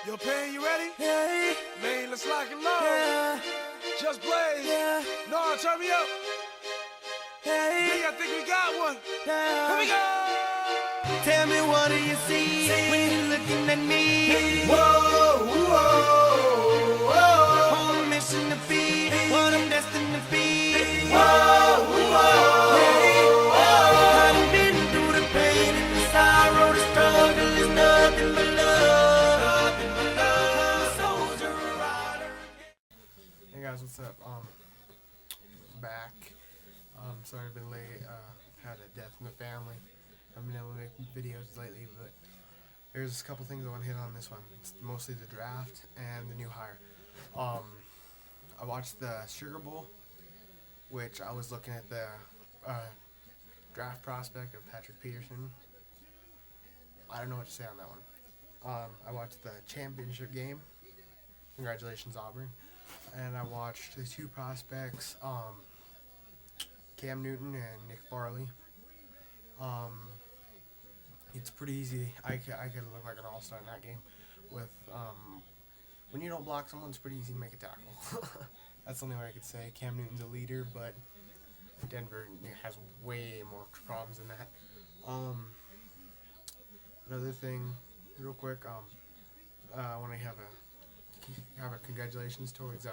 Yo, Pain, you ready? Yeah, Man, let's lock and load. yeah, Just blaze. yeah, No, turn me up. yeah, I think we got one. yeah. Here we go. Tell me, what do you see when you're looking at me? Whoa, whoa, whoa. On a mission to be what I'm destined to be. Whoa, whoa. I done been through the pain and the sorrow, the struggle is nothing but love. Soldier rider. Hey guys, what's up? Back. Sorry I've been late. Had a death in the family. Haven't been able to make videos lately, but there's a couple things I want to hit on this one. It's mostly the draft and the new hire. I watched the Sugar Bowl, which I was looking at the draft prospect of Patrick Peterson. I don't know what to say on that one. I watched the championship game. Congratulations, Auburn. And I watched the two prospects, Cam Newton and Nick Farley. It's pretty easy. I could look like an all-star in that game. With when you don't block someone, it's pretty easy to make a tackle. That's the only way I could say. Cam Newton's a leader, but Denver has way more problems than that. Another thing, real quick, I want to have a congratulations towards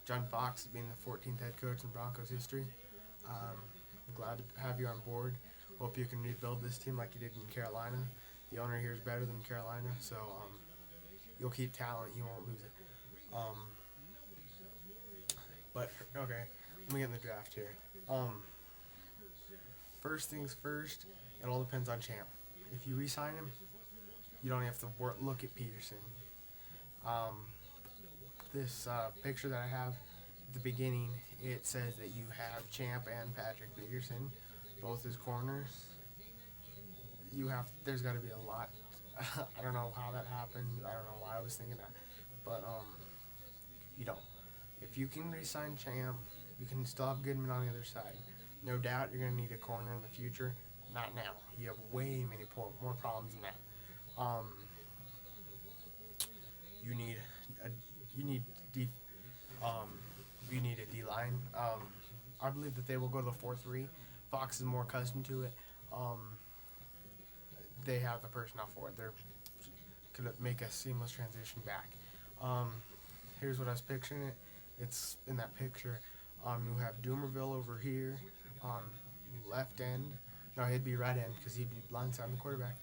John Fox being the 14th head coach in Broncos history. I'm glad to have you on board. Hope you can rebuild this team like you did in Carolina. The owner here is better than Carolina, so you'll keep talent. You won't lose it. But okay, let me get in the draft here. First things first, it all depends on Champ. If you re-sign him, you don't have to look at Peterson. This picture that I have at the beginning, it says that you have Champ and Patrick Peterson, both as corners. There's got to be a lot. I don't know how that happened. I don't know why I was thinking that, but you don't. If you can re-sign Champ, you can still have Goodman on the other side. No doubt you're going to need a corner in the future. Not now. You have way many more problems than that. You need a D-line. I believe that they will go to the 4-3. Fox is more accustomed to it. They have the personnel for it. They're going to make a seamless transition back. Here's what I was picturing it. It's in that picture. You have Doomerville over here on left end. No, he'd be right end because he'd be blindsiding the quarterback.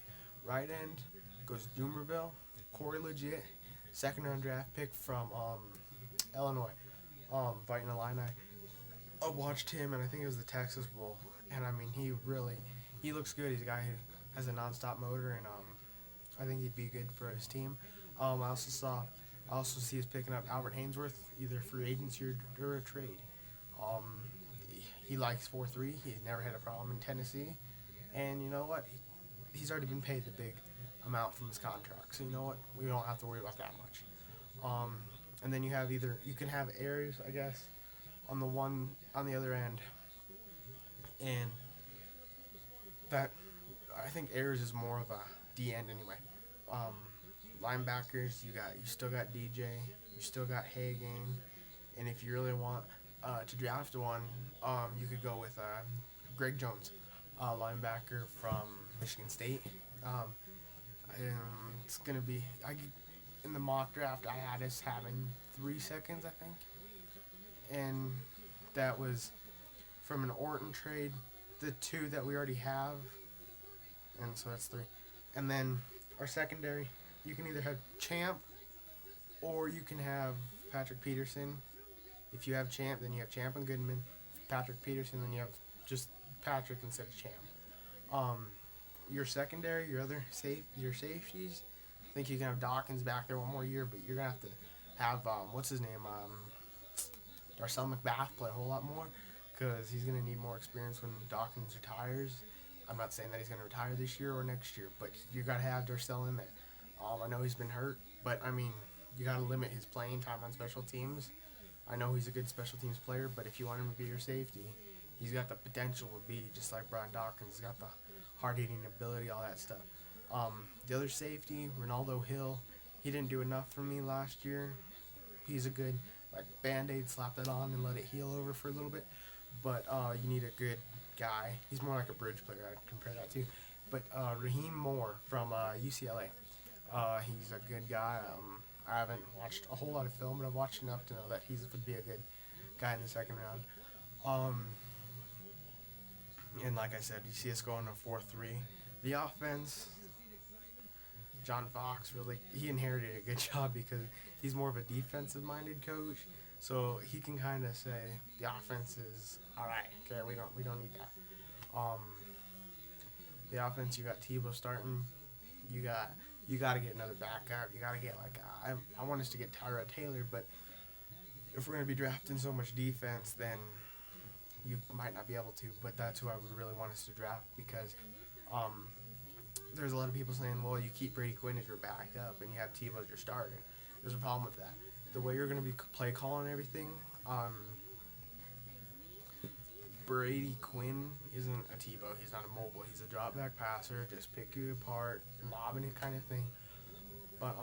Right end goes Doomerville, Corey Legit, second round draft pick from Illinois, Fighting Illini. I watched him, and I think it was the Texas Bowl, and I mean he looks good. He's a guy who has a non-stop motor, and I think he'd be good for his team. I also see us picking up Albert Hainsworth, either free agency or a trade. He likes 4-3. He never had a problem in Tennessee, and you know what? He's already been paid the big amount from his contract, so you know what? We don't have to worry about that much. And then you can have Ayers, I guess, on the other end, and that I think Ayers is more of a D end anyway. Linebackers, you still got DJ, you still got Hagan, and if you really want to draft one, you could go with Greg Jones, linebacker from Michigan State. It's gonna be in the mock draft. I had us having 3 seconds, I think, and that was from an Orton trade. The 2 that we already have, and so that's 3. And then our secondary, you can either have Champ or you can have Patrick Peterson. If you have Champ, then you have Champ and Goodman. Patrick Peterson, then you have just Patrick instead of Champ. Your secondary, your safeties, I think you can have Dawkins back there one more year, but you're gonna have to have what's his name, Darcel McBath play a whole lot more, because he's gonna need more experience when Dawkins retires. I'm not saying that he's gonna retire this year or next year, but you gotta have Darcel in there. I know he's been hurt, but I mean, you gotta limit his playing time on special teams. I know he's a good special teams player, but if you want him to be your safety, he's got the potential to be just like Brian Dawkins. He's got the hard-hitting ability, all that stuff. The other safety, Ronaldo Hill, He didn't do enough for me last year. He's a good like band-aid, slap that on and let it heal over for a little bit. But you need a good guy. He's more like a bridge player. I'd compare that to. But Raheem Moore from UCLA. He's a good guy. I haven't watched a whole lot of film, but I've watched enough to know that he would be a good guy in the second round. And like I said, you see us going to 4-3. The offense, John Fox really he inherited a good job because he's more of a defensive minded coach. So he can kind of say the offense is all right. Okay, we don't need that. Um, the offense, you got Tebow starting. You got to get another backup. You got to get like I want us to get Tyrod Taylor, but if we're gonna be drafting so much defense, then you might not be able to. But that's who I would really want us to draft because there's a lot of people saying, well, you keep Brady Quinn as your backup and you have Tebow as your starter. There's a problem with that. The way you're going to be play calling everything, Brady Quinn isn't a Tebow. He's not a mobile. He's a drop back passer, just pick you apart, lobbing it kind of thing. But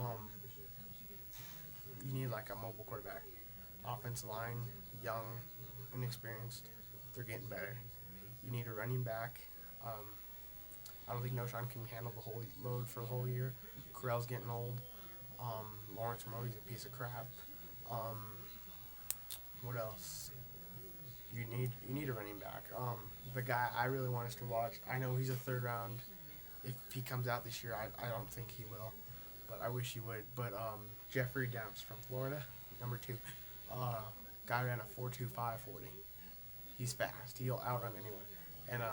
you need like a mobile quarterback. Offensive line, young, inexperienced. They're getting better. You need a running back. I don't think Noshan can handle the whole load for the whole year. Correll's getting old. Lawrence Mody's a piece of crap. What else? You need a running back. The guy I really want us to watch. I know he's a third round. If he comes out this year, I don't think he will, but I wish he would. But Jeffrey Demps from Florida, number 2. Guy ran a 4.25 40. He's fast. He'll outrun anyone. And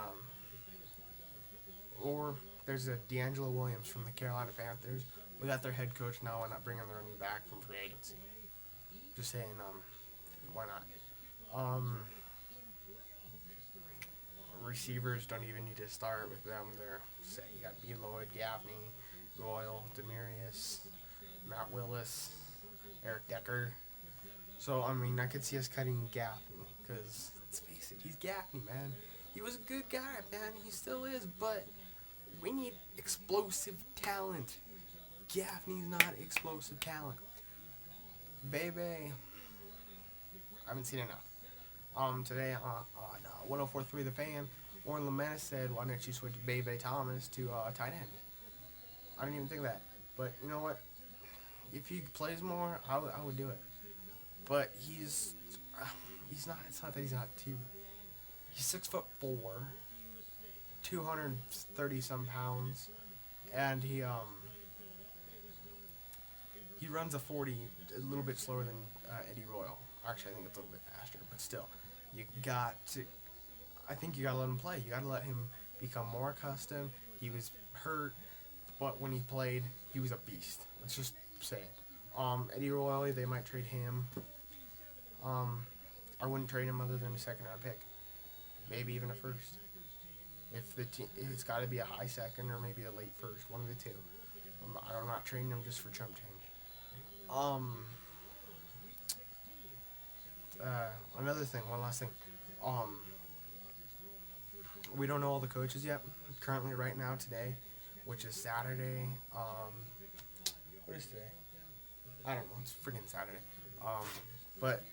or there's a D'Angelo Williams from the Carolina Panthers. We got their head coach now. Why not bring him the running back from free agency? Just saying, why not? Receivers don't even need to start with them. They're set. You got B. Lloyd, Gaffney, Royal, Demarius, Matt Willis, Eric Decker. So, I mean, I could see us cutting Gaffney because, let's face it, he's Gaffney, man. He was a good guy, man. He still is, but we need explosive talent. Gaffney's not explosive talent. Bebe, I haven't seen enough. Today on 104.3 The Fan, Warren Lamentis said, why don't you switch Bebe Thomas to tight end? I didn't even think of that. But you know what? If he plays more, I would do it. But he's not. It's not that he's not too. He's 6'4", 230 some pounds, and he runs a 40 a little bit slower than Eddie Royal. Actually, I think it's a little bit faster, but still, you got to. I think you gotta let him play. You gotta let him become more accustomed. He was hurt, but when he played, he was a beast. Let's just say it. Eddie Royal, they might trade him. I wouldn't trade him other than a second round pick, maybe even a first. If it's got to be a high second or maybe a late first, one of the two. I'm not trading him just for chump change. Another thing, one last thing. We don't know all the coaches yet. Currently, right now, today, which is Saturday. What is today? I don't know. It's freaking Saturday. But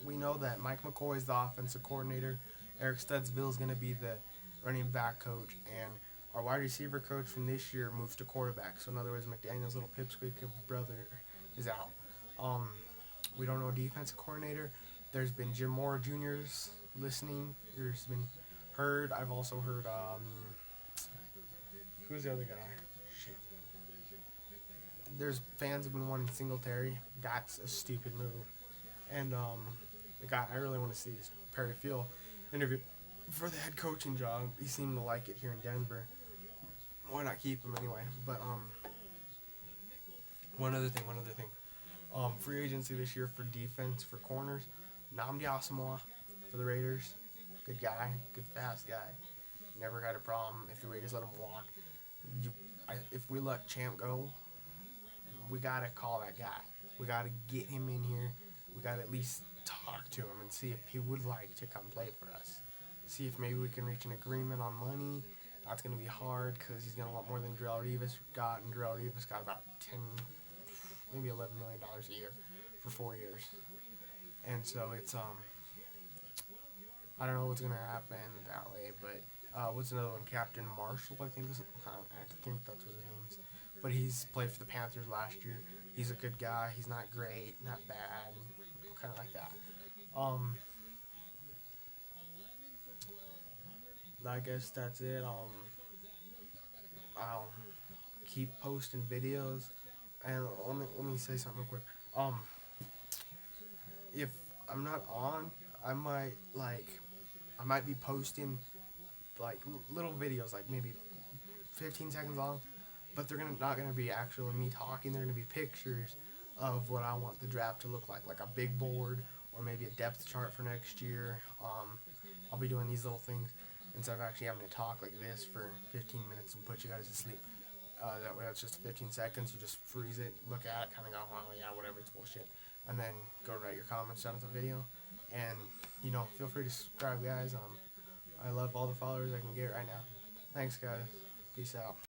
we know that Mike McCoy is the offensive coordinator. Eric Studsville is going to be the running back coach, and our wide receiver coach from this year moves to quarterback. So in other words, McDaniel's little pipsqueak brother is out. We don't know defensive coordinator. There's been Jim Moore Jr.'s listening. There's been heard. I've also heard who's the other guy? Shit. There's fans have been wanting Singletary. That's a stupid move. And the guy I really want to see is Perry Field interview for the head coaching job. He seemed to like it here in Denver. Why not keep him anyway? But one other thing. Free agency this year for defense for corners. Nnamdi Asomugha for the Raiders. Good guy, good fast guy. Never had a problem if the Raiders let him walk. If we let Champ go, we gotta call that guy. We gotta get him in here. We gotta at least talk to him and see if he would like to come play for us. See if maybe we can reach an agreement on money. That's gonna be hard because he's gonna want more than Darrell Revis got, and Darrell Revis got about 10, maybe $11 million a year for 4 years. And so it's I don't know what's gonna happen that way, but what's another one? Captain Marshall, I think I think that's what his name is. But he's played for the Panthers last year. He's a good guy. He's not great, not bad, kind of like that. Um, I guess that's it. I'll keep posting videos, and let me say something real quick. If I'm not on, I might I might be posting like little videos, like maybe 15 seconds long, but they're not gonna be actually me talking. They're gonna be pictures of what I want the draft to look like a big board or maybe a depth chart for next year. I'll be doing these little things instead of actually having to talk like this for 15 minutes and put you guys to sleep. That way, it's just 15 seconds. You just freeze it, look at it, kind of go, oh yeah, whatever, it's bullshit, and then go write your comments down at the video. And feel free to subscribe, guys. I love all the followers I can get right now. Thanks, guys. Peace out.